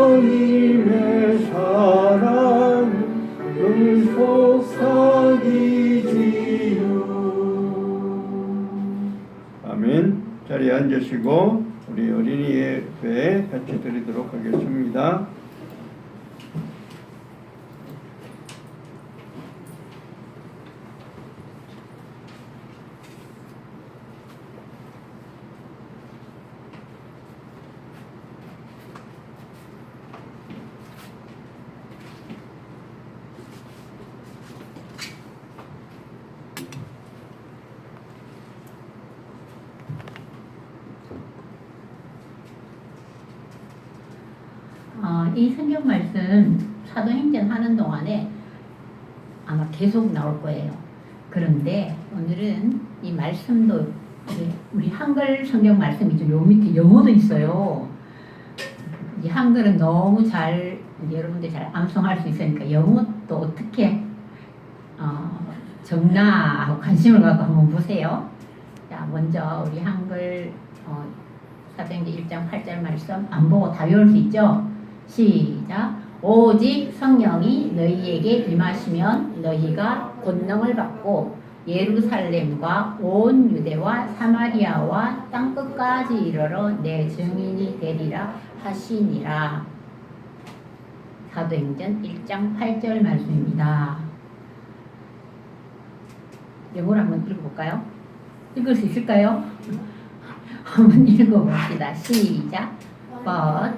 하나님의 사랑은 속삭이지요. 아멘. 자리에 앉으시고 우리 어린이 예배 같이 드리도록 하겠습니다. 이 성경 말씀 사도행전 하는 동안에 아마 계속 나올 거예요. 그런데 오늘은 이 말씀도 우리 한글 성경 말씀이죠. 요 밑에 영어도 있어요. 이 한글은 너무 잘 여러분들 잘 암송할 수 있으니까 영어도 어떻게 적나 하고 관심을 갖고 한번 보세요. 자, 먼저 우리 한글 사도행전 1장 8절 말씀 안 보고 다 외울 수 있죠? 시작. 오직 성령이 너희에게 임하시면 너희가 권능을 받고 예루살렘과 온 유대와 사마리아와 땅끝까지 이르러 내 증인이 되리라 하시니라. 사도행전 1장 8절 말씀입니다. 영어로 한번 읽어볼까요? 읽을 수 있을까요? 한번 읽어봅시다. 시작. But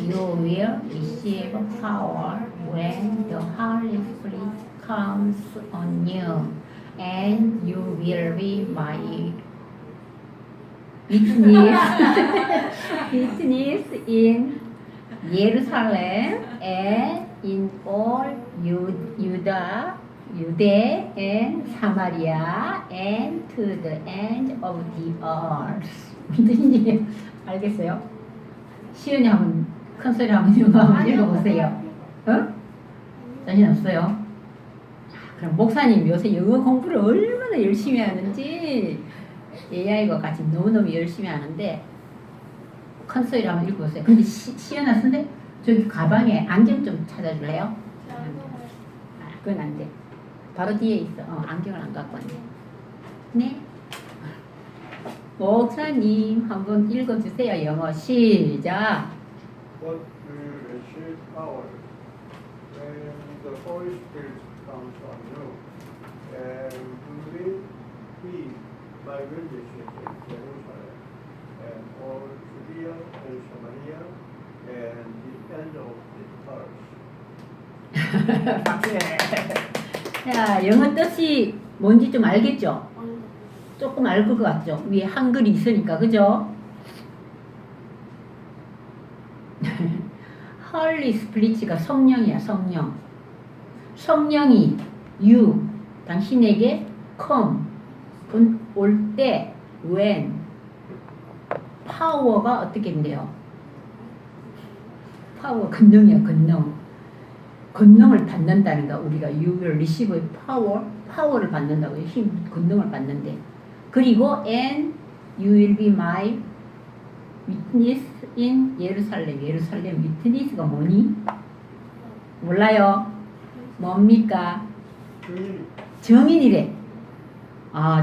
you will receive power when the Holy Spirit comes on you, and you will be my witness in Jerusalem and in all Judea and Samaria and to the end of the earth. 무슨 뜻인지 알겠어요? 시은이 한번 큰 소리 한번 읽어보세요. 자신 없어요? 그럼 목사님 요새 영어 공부를 얼마나 열심히 하는지 AI가 같이 너무너무 열심히 하는데 큰 소리 한번 읽어보세요. 근데 시은아 선생 저기 가방에 안경 좀 찾아줄래요? 그건 안 돼. 바로 뒤에 있어. 안경을 안 갖고 왔네. 네. 목사님 한번 읽어주세요. 영어 시작. But you receive power when the Holy Spirit comes on you, and you will be my witnesses in Jerusalem and all Judea and Samaria and the end of the earth. 박수. 자, 영어 뜻이 뭔지 좀 알겠죠? 조금 알 것 같죠? 위에 한글이 있으니까, 그죠? 헐리 스피릿가 성령이야, 성령. 성령이 you, 당신에게 come, 올 때, when. 파워가 어떻게 된대요? 파워, 권능이야, 권능. 권능을 받는다는 거, 우리가 you will receive power, 파워를 받는다고요. 힘, 권능을 받는데. 그리고 and you will be my witness in 예루살렘. 예루살렘 witness가 뭐니? 몰라요? 뭡니까? 정인이래.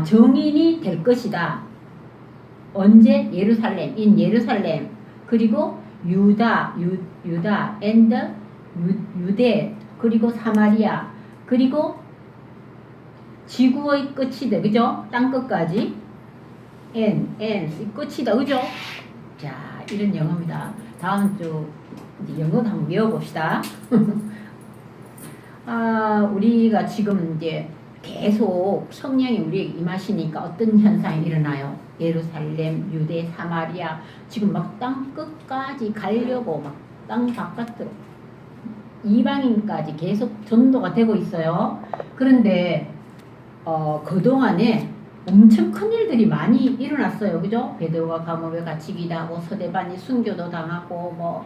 정인이 될 것이다. 언제? 예루살렘. in 예루살렘. 그리고 유다 and 유대. 그리고 사마리아. 그리고 지구의 끝이다. 그죠? 땅끝까지. and 끝이다. 그죠? 자, 이런 영어입니다. 다음 주 이제 영어도 한번 외워봅시다. 우리가 지금 이제 계속 성령이 우리에게 임하시니까 어떤 현상이 일어나요? 예루살렘, 유대, 사마리아 지금 막 땅끝까지 가려고 막 땅 바깥으로 이방인까지 계속 전도가 되고 있어요. 그런데 그동안에 엄청 큰 일들이 많이 일어났어요. 그죠? 베드로가 감옥에 갇히기도 하고 서대반이 순교도 당하고 뭐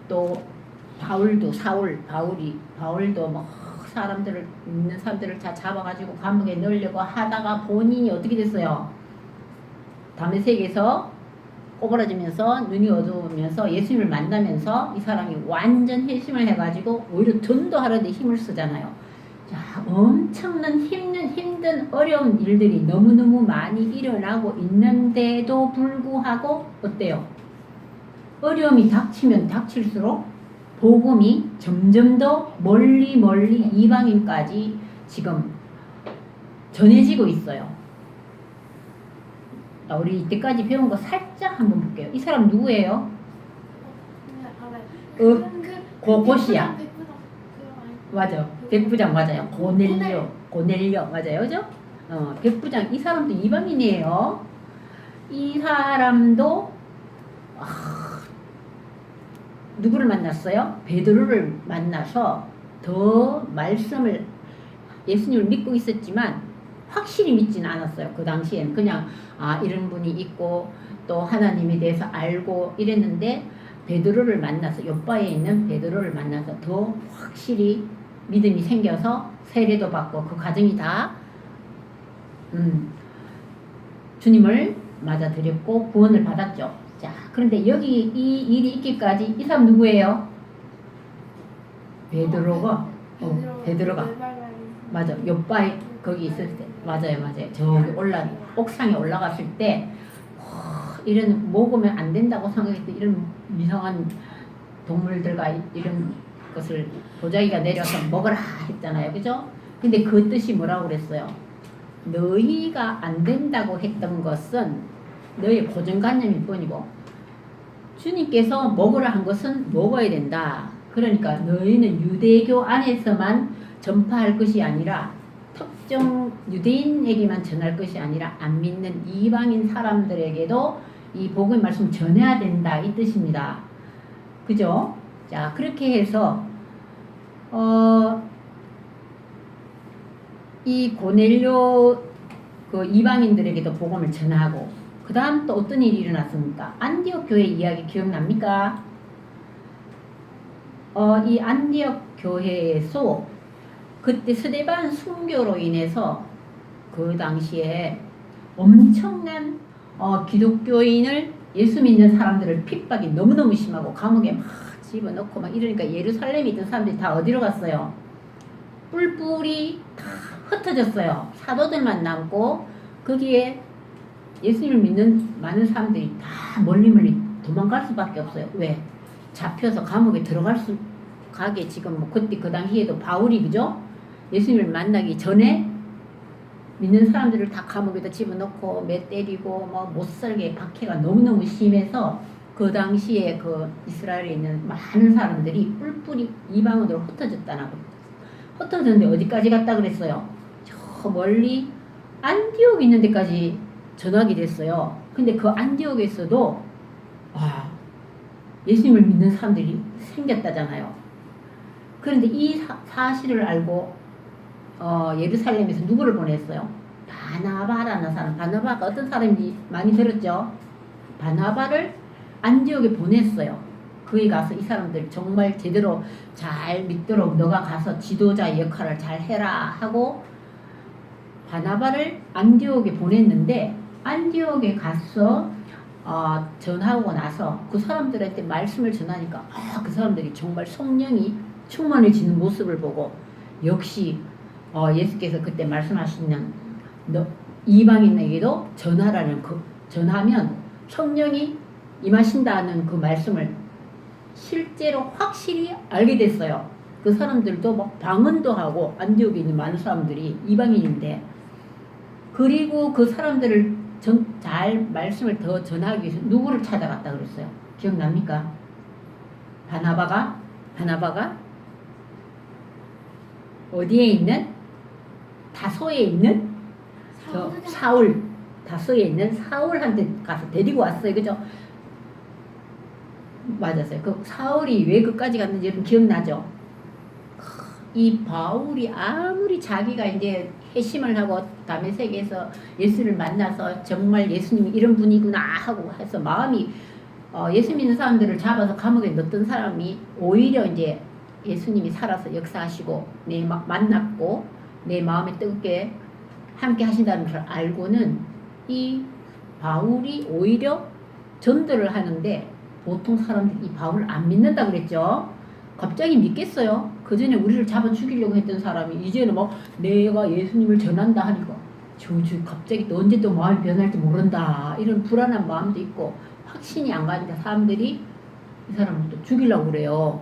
또 바울도 뭐 사람들을 있는 사람들을 다 잡아가지고 감옥에 넣으려고 하다가 본인이 어떻게 됐어요? 다메섹에서 오그라지면서 눈이 어두우면서 예수님을 만나면서 이 사람이 완전 회심을 해가지고 오히려 전도하려는 데 힘을 쓰잖아요. 자, 엄청난 힘든 어려운 일들이 너무너무 많이 일어나고 있는데도 불구하고 어때요? 어려움이 닥치면 닥칠수록 복음이 점점 더 멀리 이방인까지 지금 전해지고 있어요. 우리 이때까지 배운 거 살짝 한번 볼게요. 이 사람 누구예요? 고고시야. 맞아. 백부장 맞아요. 고넬료 맞아요. 그죠? 백부장 이 사람도 이방인이에요. 이 사람도 누구를 만났어요? 베드로를 만나서 더 말씀을 예수님을 믿고 있었지만 확실히 믿지는 않았어요. 그 당시엔 그냥 이런 분이 있고 또 하나님에 대해서 알고 이랬는데 베드로를 만나서 요바에 있는 베드로를 만나서 더 확실히 믿음이 생겨서 세례도 받고 그 과정이 다 주님을 맞아들였고 구원을 받았죠. 자, 그런데 여기 이 일이 있기까지 이 사람 누구예요? 베드로가 베드로가 맞아. 요바에 거기 있을 때 맞아요. 저기 옥상에 올라갔을 때 이런 먹으면 안 된다고 생각했던 이런 이상한 동물들과 이런 것을 도자기가 내려서 먹으라 했잖아요. 그죠? 근데 그 뜻이 뭐라고 그랬어요? 너희가 안 된다고 했던 것은 너희의 고정관념일 뿐이고 주님께서 먹으라 한 것은 먹어야 된다. 그러니까 너희는 유대교 안에서만 전파할 것이 아니라 특정 유대인에게만 전할 것이 아니라 안 믿는 이방인 사람들에게도 이 복음의 말씀 전해야 된다 이 뜻입니다. 그죠? 자, 그렇게 해서 이 고넬료 그 이방인들에게도 복음을 전하고 그 다음 또 어떤 일이 일어났습니까? 안디옥 교회 이야기 기억납니까? 이 안디옥 교회에서 그때 스데반 순교로 인해서 그 당시에 엄청난 기독교인을 예수 믿는 사람들을 핍박이 너무너무 심하고 감옥에 막 집어넣고 막 이러니까 예루살렘에 있던 사람들이 다 어디로 갔어요? 뿔뿔이 다 흩어졌어요. 사도들만 남고 거기에 예수님을 믿는 많은 사람들이 다 멀리 도망갈 수밖에 없어요. 왜? 잡혀서 감옥에 가게 지금 뭐 그때 그 당시에도 바울이 그죠? 예수님을 만나기 전에 믿는 사람들을 다 감옥에다 집어넣고 매 때리고 뭐 못살게 박해가 너무너무 심해서 그 당시에 그 이스라엘에 있는 많은 사람들이 뿔뿔이 이방으로 흩어졌는데 어디까지 갔다 그랬어요? 저 멀리 안디옥 있는 데까지 전하게 됐어요. 근데 그 안디옥에서도 예수님을 믿는 사람들이 생겼다잖아요. 그런데 이 사실을 알고 예루살렘에서 누구를 보냈어요? 바나바라는 사람. 바나바가 어떤 사람인지 많이 들었죠? 바나바를 안디옥에 보냈어요. 그에 가서 이 사람들 정말 제대로 잘 믿도록 너가 가서 지도자 역할을 잘 해라 하고 바나바를 안디옥에 보냈는데 안디옥에 가서 전하고 나서 그 사람들한테 말씀을 전하니까 그 사람들이 정말 성령이 충만해지는 모습을 보고 역시 예수께서 그때 말씀하시는 이방인에게도 전하면 성령이 임하신다는 그 말씀을 실제로 확실히 알게 됐어요. 그 사람들도 막 방언도 하고 안디옥에 있는 많은 사람들이 이방인인데 그리고 그 사람들을 잘 말씀을 더 전하기 위해서 누구를 찾아갔다 그랬어요? 기억납니까? 바나바가 어디에 있는? 다소에 있는 다소에 있는 사울한테 가서 데리고 왔어요. 그죠? 맞았어요. 그 사울이 왜 그까지 갔는지 여러분 기억나죠? 이 바울이 아무리 자기가 이제 회심을 하고 다메섹에서 예수를 만나서 정말 예수님이 이런 분이구나 하고 해서 마음이 예수 믿는 사람들을 잡아서 감옥에 넣었던 사람이 오히려 이제 예수님이 살아서 역사하시고 만났고 내 마음에 뜨겁게 함께 하신다는 걸 알고는 이 바울이 오히려 전도를 하는데 보통 사람들이 이 바울을 안 믿는다 그랬죠. 갑자기 믿겠어요? 그 전에 우리를 잡아 죽이려고 했던 사람이 이제는 막 내가 예수님을 전한다 하니까 갑자기 또 언제 또 마음이 변할지 모른다 이런 불안한 마음도 있고 확신이 안 가니까 사람들이 이 사람을 또 죽이려고 그래요.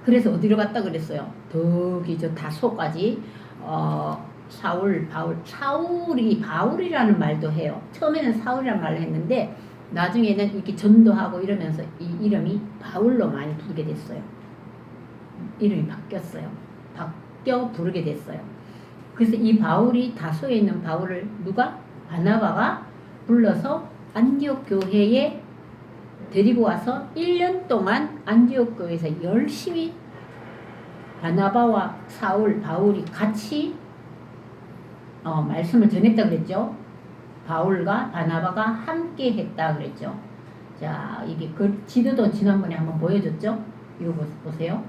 그래서 어디로 갔다 그랬어요? 저기 저 다소까지 사울이 바울이라는 말도 해요. 처음에는 사울이라는 말을 했는데 나중에는 이렇게 전도하고 이러면서 이 이름이 바울로 많이 부르게 됐어요. 이름이 바뀌었어요. 바뀌어 부르게 됐어요. 그래서 이 바울이 다소에 있는 바울을 누가? 바나바가 불러서 안디옥 교회에 데리고 와서 1년 동안 안디옥 교회에서 열심히 바나바와 바울이 같이 말씀을 전했다 그랬죠. 바울과 바나바가 함께 했다 그랬죠. 자, 이게 그 지도도 지난번에 한번 보여줬죠. 이거 보세요.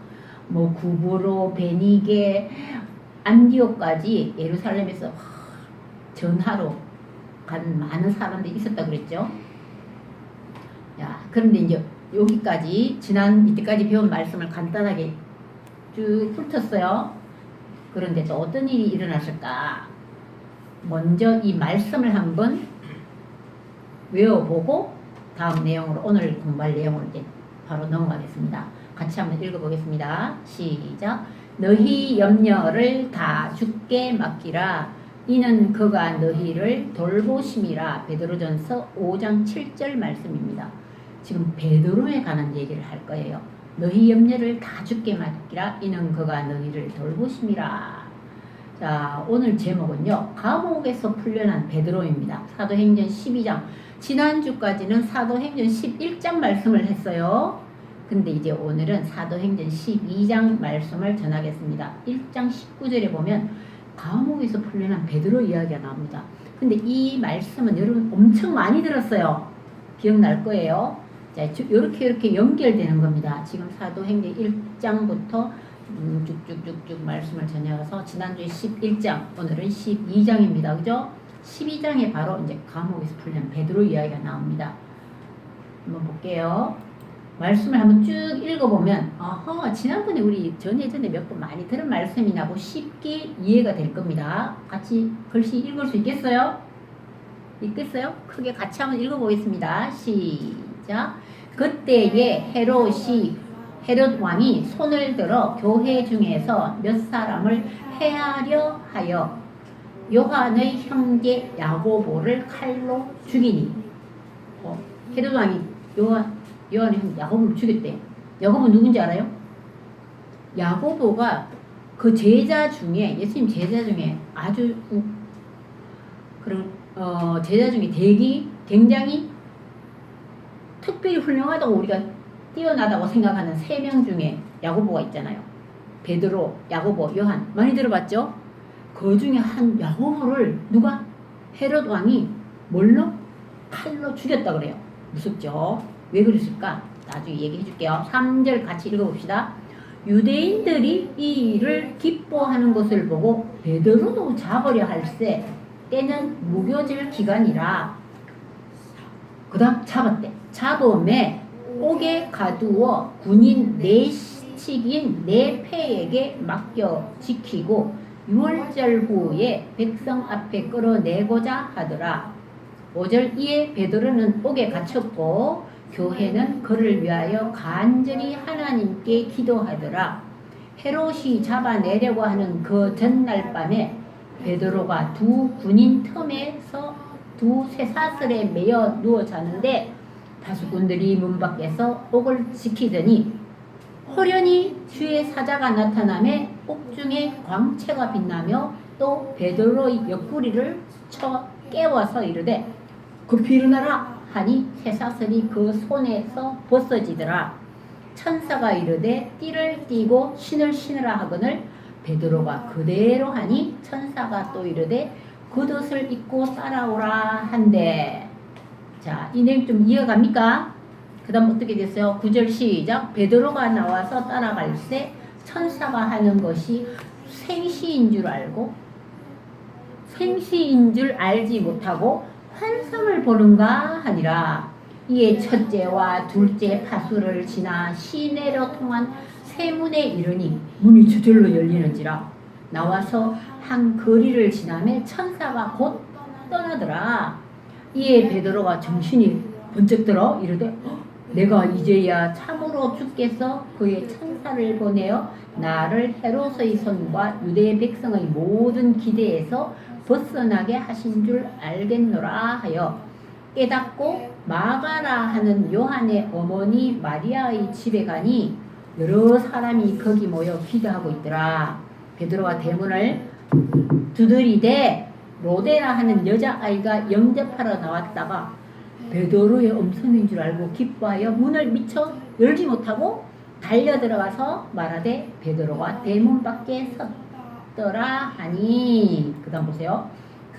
뭐 구브로, 베니게, 안디옥까지 예루살렘에서 전하러 간 많은 사람들이 있었다 그랬죠. 자, 그런데 이제 여기까지 이때까지 배운 말씀을 간단하게 쭉 훑었어요. 그런데 또 어떤 일이 일어났을까? 먼저 이 말씀을 한번 외워보고 다음 내용으로 오늘 공부할 내용으로 이제 바로 넘어가겠습니다. 같이 한번 읽어보겠습니다. 시작. 너희 염려를 다 주께 맡기라. 이는 그가 너희를 돌보심이라. 베드로전서 5장 7절 말씀입니다. 지금 베드로에 관한 얘기를 할 거예요. 너희 염려를 다 주께 맡기라. 이는 그가 너희를 돌보심이라. 자, 오늘 제목은요. 감옥에서 풀려난 베드로입니다. 사도행전 12장. 지난주까지는 사도행전 11장 말씀을 했어요. 근데 이제 오늘은 사도행전 12장 말씀을 전하겠습니다. 1장 19절에 보면 감옥에서 풀려난 베드로 이야기가 나옵니다. 근데 이 말씀은 여러분 엄청 많이 들었어요. 기억날 거예요. 자, 이렇게 연결되는 겁니다. 지금 사도행전 1장부터 쭉쭉쭉쭉 말씀을 전해서 지난주에 11장, 오늘은 12장입니다. 그죠? 12장에 바로 이제 감옥에서 풀린 베드로 이야기가 나옵니다. 한번 볼게요. 말씀을 한번 쭉 읽어보면 지난번에 우리 예전에 몇 번 많이 들은 말씀이나고 쉽게 이해가 될 겁니다. 같이 글씨 읽을 수 있겠어요? 있겠어요? 크게 같이 한번 읽어보겠습니다. 시작. 그때에 헤롯 왕이 손을 들어 교회 중에서 몇 사람을 해하려 하여 요한의 형제 야고보를 칼로 죽이니. 헤롯 왕이 요한의 형제 야고보를 죽였대요. 야고보 누군지 알아요? 야고보가 그 제자 중에, 예수님 제자 중에 아주 그런 제자 중에 굉장히 특별히 훌륭하다고 우리가 뛰어나다고 생각하는 3명 중에 야고보가 있잖아요. 베드로, 야고보, 요한. 많이 들어봤죠? 그 중에 한 야고보를 누가? 헤롯 왕이 뭘로? 칼로 죽였다 그래요. 무섭죠? 왜 그랬을까? 나중에 얘기해 줄게요. 3절 같이 읽어봅시다. 유대인들이 이 일을 기뻐하는 것을 보고 베드로도 잡으려 할세. 때는 무교절 기간이라. 그 다음 잡았대. 잡음에 옥에 가두어 군인 내식인 네 패에게 맡겨 지키고 6월절 후에 백성 앞에 끌어내고자 하더라. 5절 이에 베드로는 옥에 갇혔고 교회는 그를 위하여 간절히 하나님께 기도하더라. 헤롯이 잡아내려고 하는 그 전날 밤에 베드로가 두 군인 틈에서 두 쇠사슬에 매여 누워 자는데 파수꾼들이 문 밖에서 옥을 지키더니 호련히 주의 사자가 나타나매 옥중에 광채가 빛나며 또 베드로의 옆구리를 쳐 깨워서 이르되 급히 일어나라 하니 쇠사슬이 그 손에서 벗어지더라. 천사가 이르되 띠를 띠고 신을 신으라 하거늘 베드로가 그대로 하니 천사가 또 이르되 겉옷을 입고 따라오라 한대. 자, 이 내용 좀 이해갑니까? 그 다음 어떻게 됐어요? 9절 시작. 베드로가 나와서 따라갈새 천사가 하는 것이 생시인 줄 알고 생시인 줄 알지 못하고 환상을 보는가 하니라. 이에 첫째와 둘째 파수를 지나 시내로 통한 세문에 이르니 문이 저절로 열리는지라 나와서 한 거리를 지나매 천사가 곧 떠나더라. 이에 베드로가 정신이 번쩍 들어 이르되 내가 이제야 참으로 주께서 그의 천사를 보내어 나를 헤롯의 손과 유대 백성의 모든 기대에서 벗어나게 하신 줄 알겠노라 하여 깨닫고 마가라 하는 요한의 어머니 마리아의 집에 가니 여러 사람이 거기 모여 기도하고 있더라. 베드로가 대문을 두드리되 로데라 하는 여자아이가 영접하러 나왔다가 베드로의 음성인 줄 알고 기뻐하여 문을 미처 열지 못하고 달려 들어가서 말하되 베드로가 대문 밖에 섰더라 하니. 그 다음 보세요.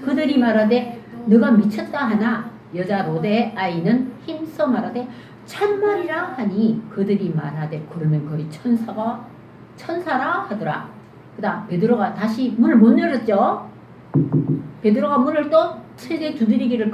그들이 말하되 너가 미쳤다 하나 여자 로데 아이는 힘써 말하되 참말이라 하니 그들이 말하되 그러면 거의 천사라 하더라. 그 다음 베드로가 다시 문을 못 열었죠. 베드로가 문을 또 세게 두드리기를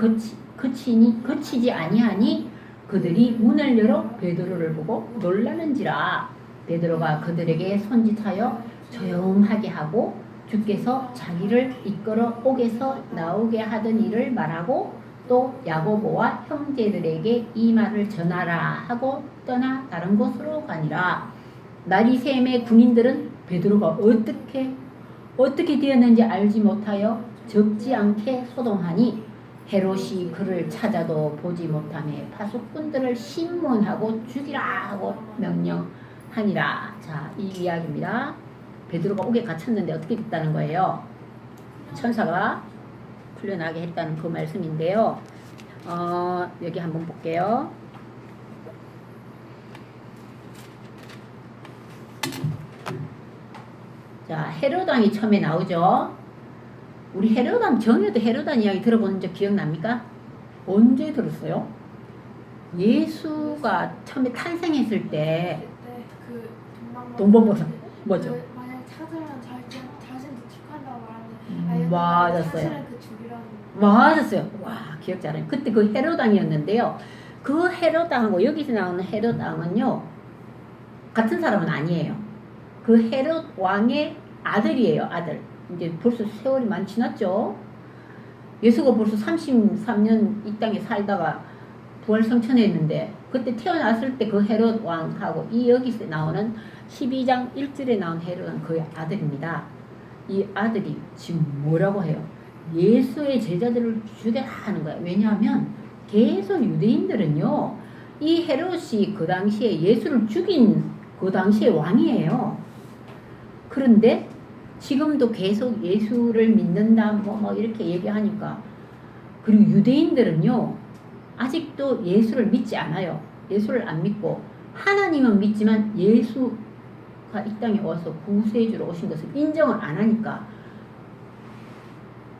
거치지 아니하니 그들이 문을 열어 베드로를 보고 놀라는지라. 베드로가 그들에게 손짓하여 조용하게 하고 주께서 자기를 이끌어 옥에서 나오게 하던 일을 말하고 또 야고보와 형제들에게 이 말을 전하라 하고 떠나 다른 곳으로 가니라. 나리샘의 군인들은 베드로가 어떻게 되었는지 알지 못하여 적지 않게 소동하니 헤롯이 그를 찾아도 보지 못하며 파수꾼들을 신문하고 죽이라 하고 명령하니라. 자, 이 이야기입니다. 베드로가 옥에 갇혔는데 어떻게 됐다는 거예요? 천사가 풀려나게 했다는 그 말씀인데요. 여기 한번 볼게요. 자, 헤롯 왕이 처음에 나오죠. 우리 헤롯 왕 전에도 헤롯 왕 이야기 들어본 적 기억납니까? 언제 들었어요? 예수가 처음에 탄생했을 때 동방보사 뭐죠? 만약 찾으면 자신도 축하한다고 말하는데 맞았어요. 그 죽이라는 맞았어요. 와, 기억 잘해요. 그때 그 헤롯 왕이었는데요. 그 헤롯 왕하고 여기서 나오는 헤롯 왕은요 같은 사람은 아니에요. 그 헤롯 왕의 아들이에요. 아들. 이제 벌써 세월이 많이 지났죠. 예수가 벌써 33년 이 땅에 살다가 부활성천했는데 그때 태어났을 때 그 헤롯 왕하고 이 여기서 나오는 12장 1절에 나온 헤롯 왕 그의 아들입니다. 이 아들이 지금 뭐라고 해요? 예수의 제자들을 죽여라 하는 거예요. 왜냐하면 계속 유대인들은요 이 헤롯이 그 당시에 예수를 죽인 그 당시의 왕이에요. 그런데 지금도 계속 예수를 믿는다 뭐 이렇게 얘기하니까, 그리고 유대인들은요 아직도 예수를 믿지 않아요. 예수를 안 믿고 하나님은 믿지만 예수가 이 땅에 와서 구세주로 오신 것을 인정을 안 하니까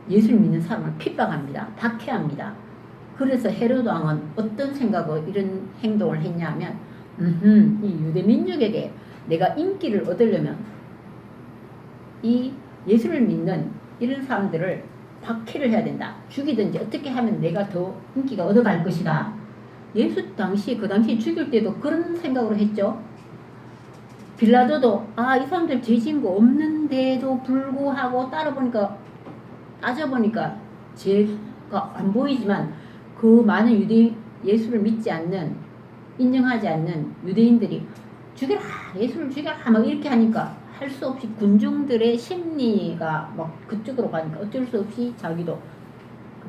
예수를 믿는 사람을 핍박합니다. 박해합니다. 그래서 헤롯 왕은 어떤 생각으로 이런 행동을 했냐면 이 유대 민족에게 내가 인기를 얻으려면 이 예수를 믿는 이런 사람들을 박해를 해야 된다. 죽이든지 어떻게 하면 내가 더 인기가 얻어갈 것이다. 예수 당시 그 당시 죽일 때도 그런 생각으로 했죠. 빌라도도 이 사람들 죄 지은 거 없는데도 불구하고 따져보니까 죄가 안 보이지만 그 많은 예수를 믿지 않는, 인정하지 않는 유대인들이 죽여라, 예수를 죽여라 막 이렇게 하니까 할 수 없이 군중들의 심리가 막 그쪽으로 가니까 어쩔 수 없이 자기도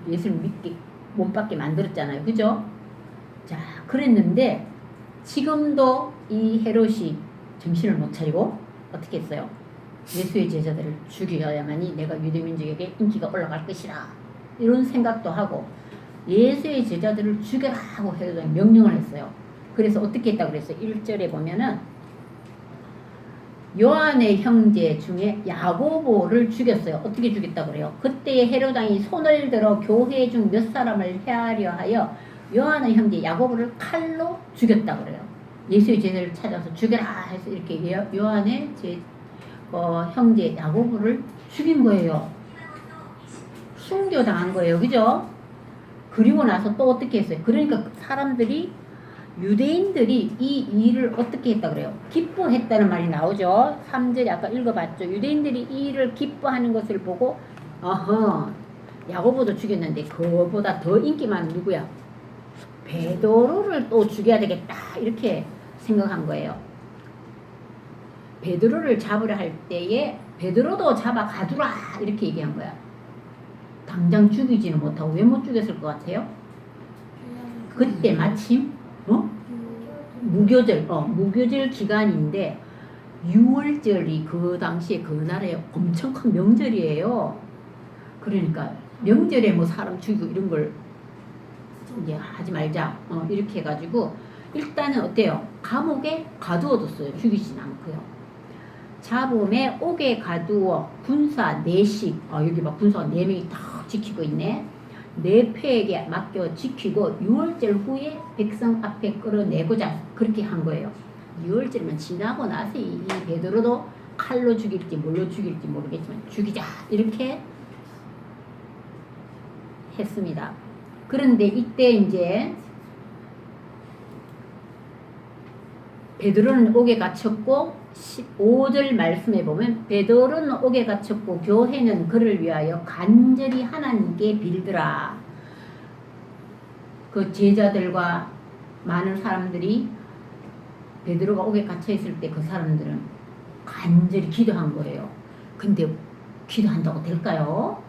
예수를 믿게 못 받게 만들었잖아요. 그죠? 자, 그랬는데 지금도 이 헤롯이 정신을 못 차리고 어떻게 했어요? 예수의 제자들을 죽여야만이 내가 유대민족에게 인기가 올라갈 것이라 이런 생각도 하고 예수의 제자들을 죽여라 하고 헤롯이 명령을 했어요. 그래서 어떻게 했다고 그랬어요? 1절에 보면은 요한의 형제 중에 야고보를 죽였어요. 어떻게 죽였다고 그래요? 그때 헤롯 왕이 손을 들어 교회 중 몇 사람을 해하려 하여 요한의 형제 야고보를 칼로 죽였다고 그래요. 예수의 제자를 찾아서 죽여라 해서 이렇게 요한의 형제 야고보를 죽인 거예요. 순교당한 거예요. 그죠? 그리고 나서 또 어떻게 했어요? 그러니까 사람들이 유대인들이 이 일을 어떻게 했다 그래요? 기뻐했다는 말이 나오죠. 3절 아까 읽어봤죠. 유대인들이 이 일을 기뻐하는 것을 보고 어허 야고보도 죽였는데 그거보다 더 인기 많은 누구야? 베드로를 또 죽여야 되겠다 이렇게 생각한 거예요. 베드로를 잡으려 할 때에 베드로도 잡아 가두라 이렇게 얘기한 거야. 당장 죽이지는 못하고 왜 못 죽였을 것 같아요? 그때 마침 무교절 기간인데 6월절이 그 당시에 그 나라에 엄청 큰 명절이에요. 그러니까 명절에 뭐 사람 죽이고 이런 걸 이제 하지 말자 이렇게 해가지고 일단은 어때요? 감옥에 가두어뒀어요. 죽이진 않고요. 잡음에 옥에 가두어 군사 4씩 여기 막 군사가 4명이 다 지키고 있네. 내패에게 맡겨 지키고 6월절 후에 백성 앞에 끌어내고자 그렇게 한 거예요. 6월절만 지나고 나서 이 베드로도 칼로 죽일지 뭘로 죽일지 모르겠지만 죽이자 이렇게 했습니다. 그런데 이때 이제 베드로는 옥에 갇혔고 15절 말씀에 보면 베드로는 옥에 갇혔고 교회는 그를 위하여 간절히 하나님께 빌더라. 그 제자들과 많은 사람들이 베드로가 옥에 갇혀 있을 때 그 사람들은 간절히 기도한 거예요. 근데 기도한다고 될까요?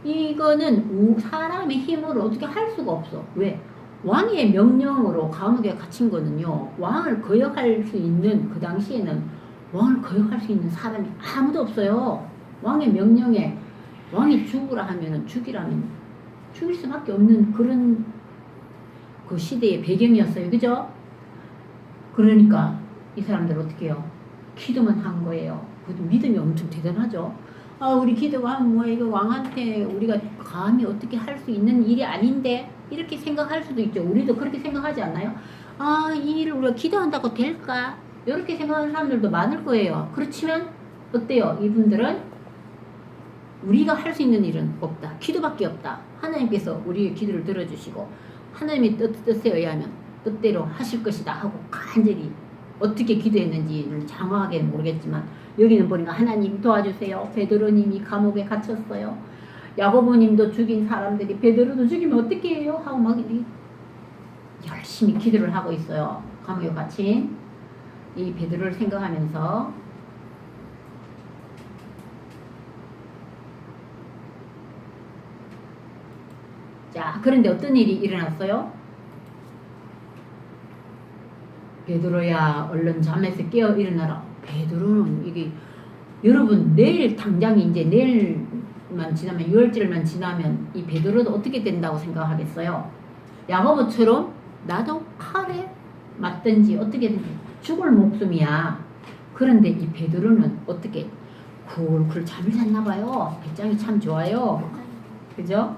이거는 사람의 힘으로 어떻게 할 수가 없어. 왜? 왕의 명령으로 감옥에 갇힌 거는요. 왕을 거역할 수 있는 그 당시에는 왕을 거역할 수 있는 사람이 아무도 없어요. 왕의 명령에 왕이 죽으라 하면은 죽이라면 죽일 수밖에 없는 그런 그 시대의 배경이었어요. 그죠? 그러니까 이 사람들 어떻게 해요? 기도만 한 거예요. 그 믿음이 엄청 대단하죠. 우리 기도가 뭐 이거 왕한테 우리가 감히 어떻게 할 수 있는 일이 아닌데 이렇게 생각할 수도 있죠. 우리도 그렇게 생각하지 않나요? 이 일을 우리가 기도한다고 될까? 이렇게 생각하는 사람들도 많을 거예요. 그렇지만 어때요? 이분들은 우리가 할 수 있는 일은 없다. 기도밖에 없다. 하나님께서 우리의 기도를 들어주시고 하나님의 뜻에 의하면 뜻대로 하실 것이다 하고 간절히 어떻게 기도했는지를 장황하게는 모르겠지만 여기는 보니까 하나님 도와주세요. 베드로님이 감옥에 갇혔어요. 야고보님도 죽인 사람들이 베드로도 죽이면 어떻게 해요? 하고 막 열심히 기도를 하고 있어요. 감옥에 갇힌 이 베드로를 생각하면서 자, 그런데 어떤 일이 일어났어요? 베드로야 얼른 잠에서 깨어 일어나라. 베드로는 이게 여러분 내일 당장 이제 내일만 지나면 6월절만 지나면 이 베드로도 어떻게 된다고 생각하겠어요? 야고보처럼 나도 칼에 맞든지 어떻게든지 죽을 목숨이야. 그런데 이 베드로는 어떻게 쿨쿨 잠을 잤나 봐요. 배짱이 참 좋아요. 그죠?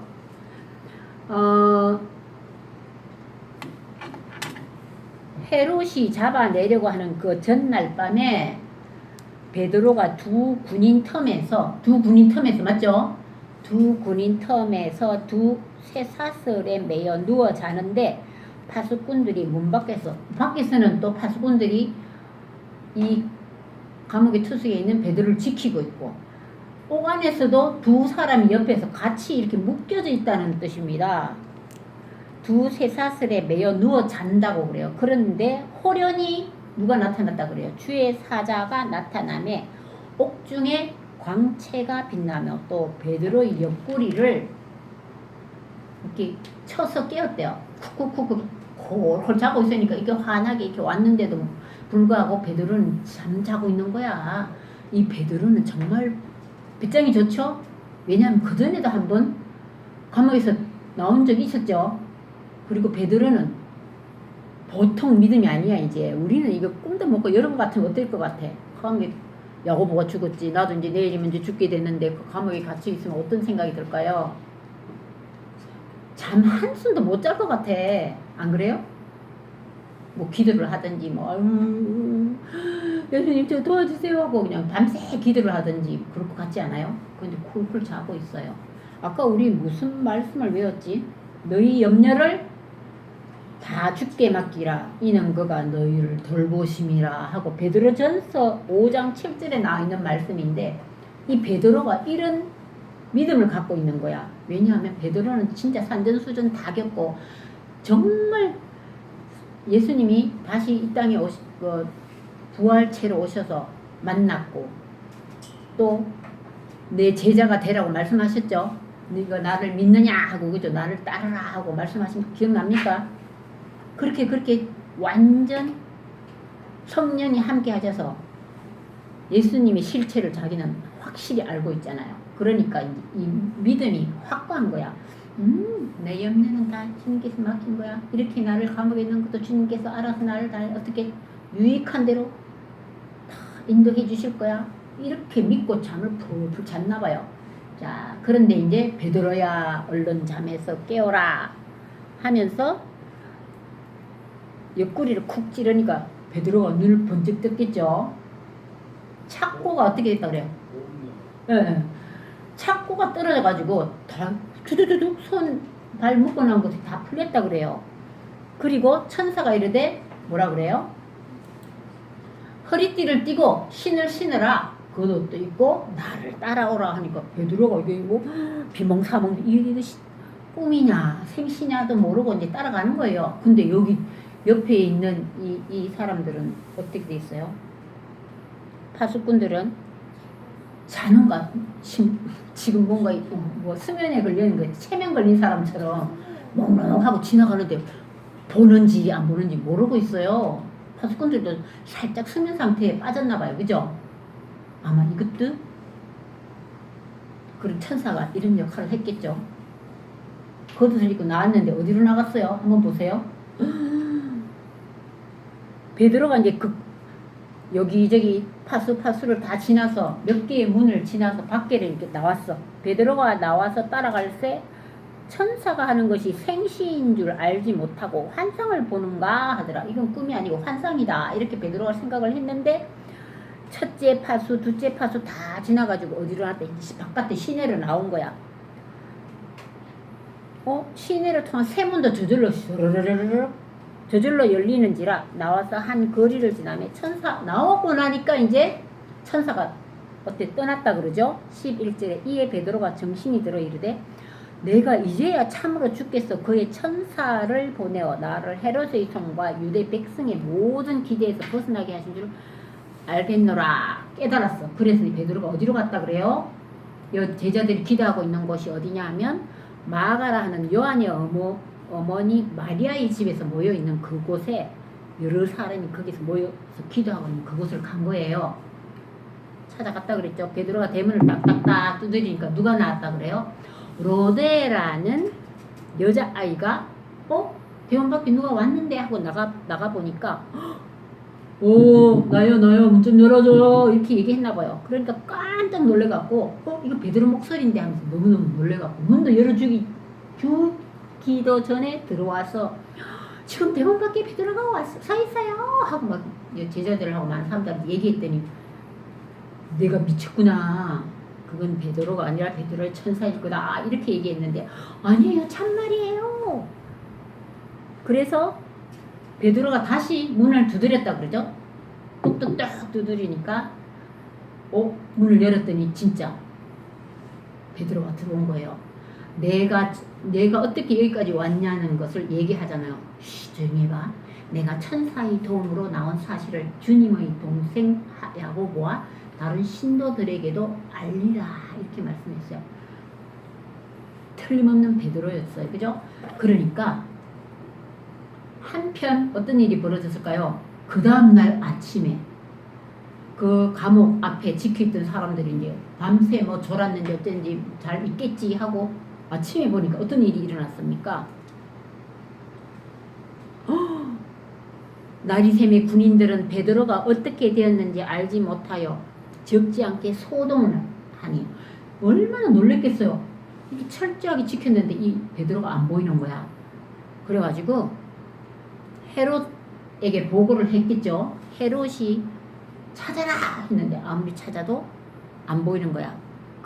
헤롯이 잡아내려고 하는 그 전날 밤에 베드로가 두 군인 텀에서 맞죠? 두 군인 텀에서 두 쇠사슬에 매여 누워 자는데 파수꾼들이 문 밖에서는 또 파수꾼들이 이 감옥의 투숙에 있는 베드로를 지키고 있고 옥 안에서도 두 사람이 옆에서 같이 이렇게 묶여져 있다는 뜻입니다. 두 쇠사슬에 매여 누워 잔다고 그래요. 그런데 호련히 누가 나타났다 그래요? 주의 사자가 나타나매 옥중에 광채가 빛나며 또 베드로의 옆구리를 이렇게 쳐서 깨웠대요. 쿡쿡쿡 홀홀 자고 있으니까 이게 환하게 이렇게 왔는데도 불구하고 베드로는 잠자고 있는 거야. 이 베드로는 정말 배짱이 좋죠? 왜냐하면 그전에도 한번 감옥에서 나온 적이 있었죠. 그리고 베드로는 보통 믿음이 아니야. 이제 우리는 이거 꿈도 못 꿔. 여러분 같으면 어떨 것 같아? 감옥에 야고보가 죽었지. 나도 이제 내일이면 이제 죽게 됐는데 그 감옥에 갇혀 있으면 어떤 생각이 들까요? 잠 한숨도 못 잘 것 같아. 안 그래요? 뭐 기도를 하든지 뭐 예수님 저 도와주세요 하고 그냥 밤새 기도를 하든지 그럴 것 같지 않아요? 근데 쿨쿨 자고 있어요. 아까 우리 무슨 말씀을 외웠지? 너희 염려를 다 주께 맡기라. 이는 그가 너희를 돌보심이라 하고 베드로전서 5장 7절에 나와 있는 말씀인데 이 베드로가 이런 믿음을 갖고 있는 거야. 왜냐하면 베드로는 진짜 산전수전 다 겪고 정말 예수님이 다시 이 땅에 부활체로 오셔서 만났고 또 내 제자가 되라고 말씀하셨죠. 네가 나를 믿느냐 하고 그죠. 나를 따르라 하고 말씀하신 거 기억납니까? 그렇게 완전 성령이 함께 하셔서 예수님의 실체를 자기는 확실히 알고 있잖아요. 그러니까 이 믿음이 확고한 거야. 내 염려는 다 주님께서 맡긴 거야. 이렇게 나를 감옥에 있는 것도 주님께서 알아서 나를 다 어떻게 유익한 대로 다 인도해 주실 거야. 이렇게 믿고 잠을 풀풀 잤나 봐요. 자, 그런데 이제 베드로야 얼른 잠에서 깨어라 하면서 옆구리를 쿡 찌르니까 베드로가 눈을 번쩍 떴겠죠. 착고가 어떻게 됐다 그래요? 예. 착고가 떨어져가지고 다 두두두둑 손, 발 묶어놓은 것이 다 풀렸다 그래요. 그리고 천사가 이르되 뭐라 그래요? 허리띠를 띠고 신을 신으라. 겉옷도 입고 나를 따라오라 하니까 베드로가 이게 뭐 비몽사몽 이게 꿈이냐 생시냐도 모르고 이제 따라가는 거예요. 근데 여기 옆에 있는 이 사람들은 어떻게 돼 있어요? 파수꾼들은 자는가 지금 뭔가 뭐 수면에 걸리는 거 체면 걸린 사람처럼 멍멍하고 지나가는데 보는지 안 보는지 모르고 있어요. 파수꾼들도 살짝 수면 상태에 빠졌나 봐요. 그죠? 아마 이것도 그런 천사가 이런 역할을 했겠죠. 겉옷을 입고 나왔는데 어디로 나갔어요? 한번 보세요. 베드로가 이제 여기저기 파수를 다 지나서 몇 개의 문을 지나서 밖에를 이렇게 나왔어. 베드로가 나와서 따라갈새 천사가 하는 것이 생시인 줄 알지 못하고 환상을 보는가 하더라. 이건 꿈이 아니고 환상이다. 이렇게 베드로가 생각을 했는데 첫째 파수, 둘째 파수 다 지나가지고 어디로 나왔다? 바깥에 시내로 나온 거야. 시내를 통한 세 문도 저절로 열리는지라 나와서 한 거리를 지나며 천사 나오고 나니까 이제 천사가 어때 떠났다 그러죠. 11절에 이에 베드로가 정신이 들어 이르되 내가 이제야 참으로 죽겠어. 그의 천사를 보내어 나를 헤롯의 성과 유대 백성의 모든 기대에서 벗어나게 하신 줄 알겠노라. 깨달았어. 그래서 베드로가 어디로 갔다 그래요? 제자들이 기도하고 있는 곳이 어디냐 하면 마가라 하는 요한의 어머니 마리아의 집에서 모여있는 그곳에 여러 사람이 거기서 모여서 기도하고 있는 그곳을 간 거예요. 찾아갔다 그랬죠. 베드로가 대문을 딱딱딱 두드리니까 누가 나왔다 그래요? 로데라는 여자아이가 대문 밖에 누가 왔는데 하고 나가 보니까 나요 문 좀 열어줘요 이렇게 얘기했나 봐요. 그러니까 깜짝 놀래갖고 이거 베드로 목소리인데 하면서 너무너무 놀래갖고 문도 열어주기도 전에 들어와서 지금 대문 밖에 베드로가 서 있어요 하고 막 제자들하고 많은 사람들한테 얘기했더니 내가 미쳤구나. 그건 베드로가 아니라 베드로의 천사일 거다. 이렇게 얘기했는데 아니에요. 참말이에요. 그래서 베드로가 다시 문을 두드렸다 그러죠. 똑똑똑 두드리니까 문을 열었더니 진짜 베드로가 들어온 거예요. 내가 어떻게 여기까지 왔냐는 것을 얘기하잖아요. 조용히 해봐. 내가 천사의 도움으로 나온 사실을 주님의 동생 야고보와 다른 신도들에게도 알리라 이렇게 말씀했어요. 틀림없는 베드로였어요. 그죠? 그러니까 한편 어떤 일이 벌어졌을까요? 그 다음날 아침에 그 감옥 앞에 지켜있던 사람들이 이제 밤새 뭐 졸았는지 어쩐지 잘 있겠지 하고 아침에 보니까 어떤 일이 일어났습니까? 나리샘의 군인들은 베드로가 어떻게 되었는지 알지 못하여 적지 않게 소동을 하니 얼마나 놀랬겠어요. 이렇게 철저하게 지켰는데 이 베드로가 안 보이는 거야. 그래가지고 헤롯에게 보고를 했겠죠. 헤롯이 찾아라 했는데 아무리 찾아도 안 보이는 거야.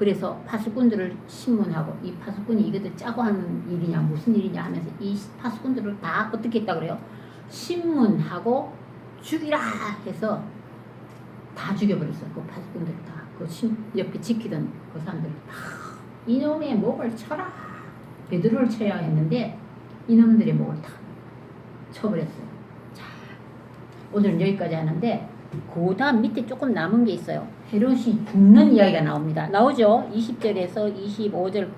그래서 파수꾼들을 신문하고 이 파수꾼이 이것도 짜고 하는 일이냐 무슨 일이냐 하면서 이 파수꾼들을 다 어떻게 했다 그래요? 신문하고 죽이라 해서 다 죽여버렸어요. 그 파수꾼들 다. 그 옆에 지키던 그 사람들 다 이놈의 목을 쳐라. 베드로를 쳐야 했는데 이놈들의 목을 다 쳐버렸어요. 자, 오늘은 여기까지 하는데 그 다음 밑에 조금 남은 게 있어요. 헤롯이 죽는 이야기가 나옵니다. 나오죠? 20절에서 25절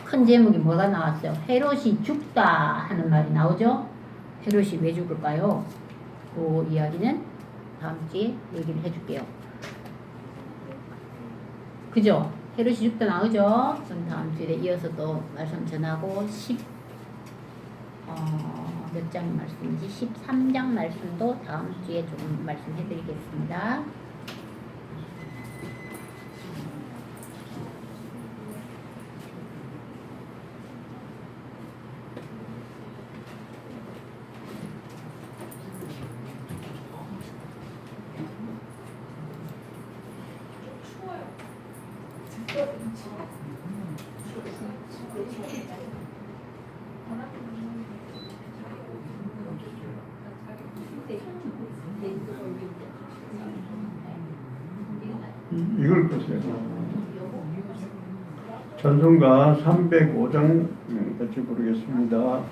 큰 제목이 뭐가 나왔어요? 헤롯이 죽다 하는 말이 나오죠? 헤롯이 왜 죽을까요? 그 이야기는 다음 주에 얘기를 해줄게요. 그죠? 헤롯이 죽다 나오죠? 그럼 다음 주에 이어서 또 말씀 전하고 몇 장 말씀인지 13장 말씀도 다음 주에 좀 말씀해 드리겠습니다. 이걸 보세요. 찬송가 305장 같이 부르겠습니다.